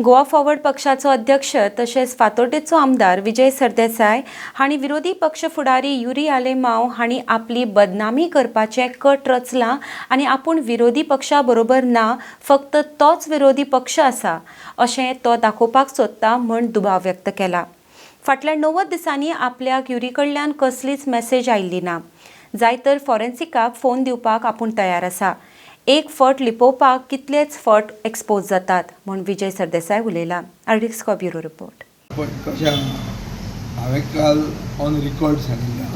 Goa forward पक्षाचो अध्यक्ष तशेंच फातोर्डेचो आमदार विजय सरदेसाय हांणी विरोधी पक्ष फुडारी युरी आलेमांव हांणी आपली बदनामी करपाचें कट रचलां आनी आपूण विरोधी पक्षा बरोबर ना, फक्त तोच विरोधी पक्ष आसा अशें तो दाखोवपाक सोदता म्हूण दुबाव व्यक्त केला. फाटल्या 90 दिसांनी आपल्याक युरी कडल्यान कसलीच मेसेज आयिल्ली ना. जाय तर फॉरेन्सिकाक फोन दिवपाक आपूण तयार आसा. एक फट लिपोवपाक कितलेच फट एक्सपोज जातात म्हूण विजय सरदेसाय उलयला. आर्टिक्स ब्युरो रिपोर्ट. पण कशें हांवें काल ऑन रिकॉर्ड सांगिल्लें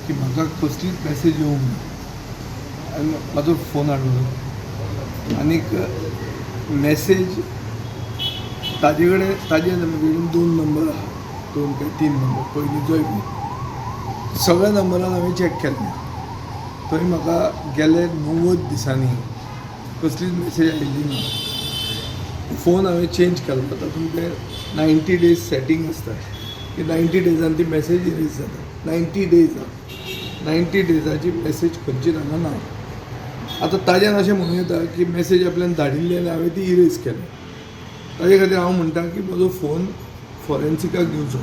की म्हाका कसलीच मेसेज येवंक ना आनी म्हाजो फोन हाडलो आनीक मेसेज ताजे कडेन 2 नंबर आहा, 2 काय 3 नंबर. पयलींचोय बी सगळ्या नंबरान हांवें चॅक केल्ले तरी म्हाका गेले 90 दिसांनी कसलीच मेसेज आयिल्ली ना. फोन हांवें चेंज केलो, तातूंत ते 90 डेज सेटींग आसता की 90 डेजान ती मेसेज इरेज जाता. 90 डेजाची मेसेज खंयची हांगा ना. आतां ताज्यान अशें म्हणूं येता की मेसेज आपल्यान धाडिल्ली आनी हांवें ती इरेज केली. ताजे खातीर हांव म्हणटा की म्हजो फोन फॉरेन्सिकाक दिवचो.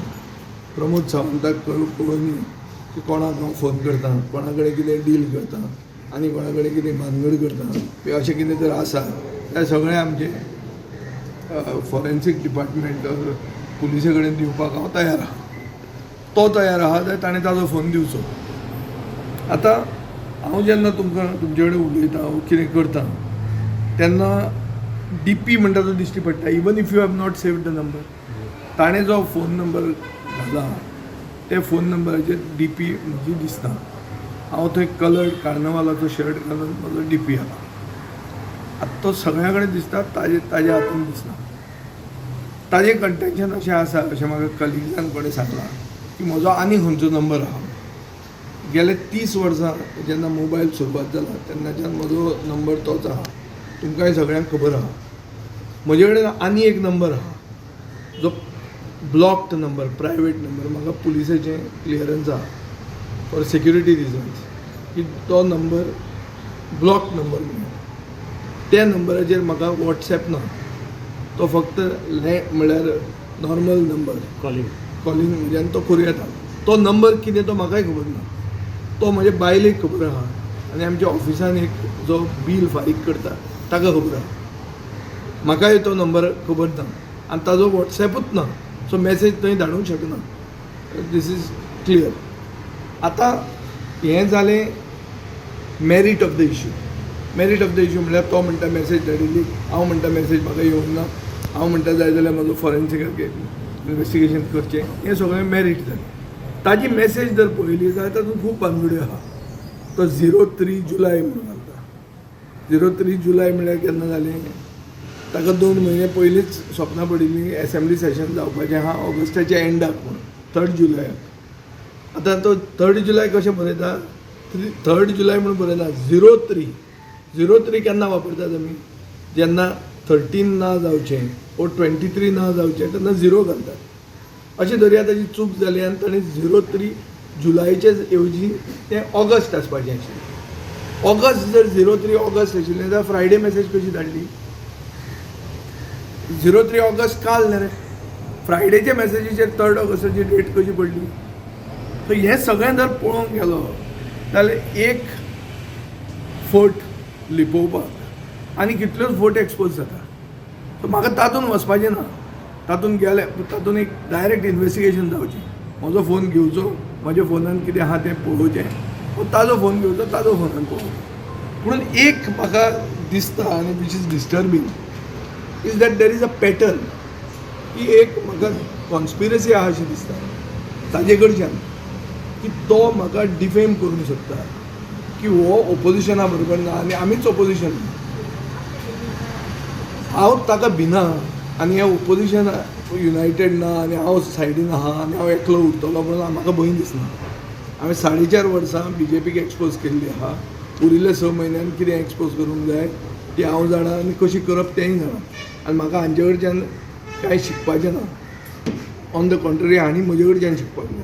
प्रमोद सावंताक कळोवन की कोणाक हांव फोन करता, कोणा कडेन कितें डील करता आनी कोणा कडेन कितें भानगड करता, अशें कितें तर आसा तें सगळें आमचें फॉरेन्सीक डिपार्टमेंट पुलिसे कडेन दिवपाक हांव तयार आहा. तो तयार आहा जाल्यार ताणें ताजो फोन दिवचो. आतां हांव जेन्ना तुमचे कडेन उलयतां वा कितें करता तेन्ना DP म्हणटा तो दिश्टी पडटा. Even if you have not saved the number, ताणें जो फोन नंबर घाला ते फोन नंबराचेर DP म्हजी दिसता. हांव थंय कलर्ड कार्नवालाचो शर्ट घालून म्हजो DP आहा. आतां तो सगळ्या कडेन दिसता, ताज्या हातून दिसना. ताजें कंटेन्शन अशें आसा, अशें म्हाका कलिग्जान कोणें सांगलां की म्हजो आनी खंयचो नंबर आहा. गेले 30 वर्सां जेन्ना मोबायल सुरवात जाला तेन्नाच्यान म्हजो नंबर तोच आहा. तुमकांय सगळ्यांक खबर आहा. म्हजे कडेन आनी एक नंबर आहा जो ब्लॉक्ड नंबर, प्रायवेट नंबर. म्हाका पुलिसाचें क्लियरन्स आहा फॉर सेक्युरिटी रिजन्स की तो नंबर ब्लॉक नंबर म्हणून. त्या नंबराचेर म्हाका वॉट्सॅप ना. तो फक्त म्हणल्यार नॉर्मल नंबर कॉलिंग म्हणजे आनी तो करूं येता. तो नंबर कितें तो म्हाकाय खबर ना. तो म्हजे बायलेक खबर आहा आनी आमच्या ऑफिसान एक जो बील फारीक करता ताका खबर आहा. म्हाकाय तो नंबर खबर ना आनी ताजो वॉट्सॅपूच ना. सो मेसेज थंय धाडूंक शकना. This is clear. आतां हें जालें merit of the issue. Merit of the issue म्हणल्यार तो म्हणटा मेसेज धाडिल्ली, हांव म्हणटा मेसेज म्हाका येवंक ना, हांव म्हणटा जाय जाल्यार म्हजो फॉरेन्सिकाक इन्वेस्टिगेशन करचें. हें सगळें मॅरीट जालें. ताजी मेसेज जर पळयली जाल्यार तातूंत खूब भानगड्यो आहा. तो 03 जुलय म्हणून घालता. 03 जुलय म्हळ्यार केन्ना जालें? ताका 2 म्हयने पयलींच स्वप्नां पडिल्लीं एसेंब्ली सेशन जावपाचें आहा ऑगस्टाच्या एंडाक म्हणून, 3 जुलयाक. आतां तो 3 जुलय कशें बरयता? 3 जुलय म्हणून बरयना, 03 केन्ना वापरतात आमी? जेन्ना 13 ना जावचें ओ 23 ना जावचें तेन्ना 0 घालतात. अशें धरया ताची चूक जाली आनी ताणें 03 जुलयाचे ऐवजी तें ऑगस्ट आसपाचें आशिल्लें. ऑगस्ट जर 03 ऑगस्ट आशिल्लें जाल्यार फ्रायडे मेसेज कशी धाडली? 03 ऑगस्ट काल न्ही रे. फ्रायडेच्या मेसेजीचेर 3 ऑगस्टाची डेट कशी पडली? सो हें सगळें जर पळोवंक गेलो जाल्यार एक फट लिपोवपाक आनी कितल्योच फट एक्सपोज जाता. सो म्हाका तातूंत वचपाचें ना. तातूंत गेले तातूंत एक डायरेक्ट इन्वेस्टिगेशन जावचें. म्हजो फोन घेवचो, म्हज्या फोनान कितें आहा तें पळोवचें, ताजो फोन घेवचो, ताजो फोनान पळोवचें. पूण एक म्हाका दिसता आनी which is disturbing is that there is a pattern की एक म्हाका कॉन्स्पिरसी आहा अशें दिसता ताजे कडच्यान की तो म्हाका डिफेम करूंक सोदता की हो ओपोजिशना बरोबर ना आनी आमीच ओपोजिशन. हांव ताका भिना आनी हें ओपोजिशन युनायटेड ना आनी हांव सायडीन आहा आनी हांव एकलो उरतलो म्हणून म्हाका भंय दिसना. हांवें 4.5 वर्सां BJPक एक्सपोज केल्ली आहा. उरिल्ल्या 6 म्हयन्यान कितें एक्सपोज करूंक जाय ती हांव जाणा आनी कशी करप तेंय जाणा. आनी म्हाका हांचे कडच्यान कांय शिकपाचें ना. ऑन द कॉन्ट्ररी हांणी म्हजे कडच्यान शिकपाक जाय.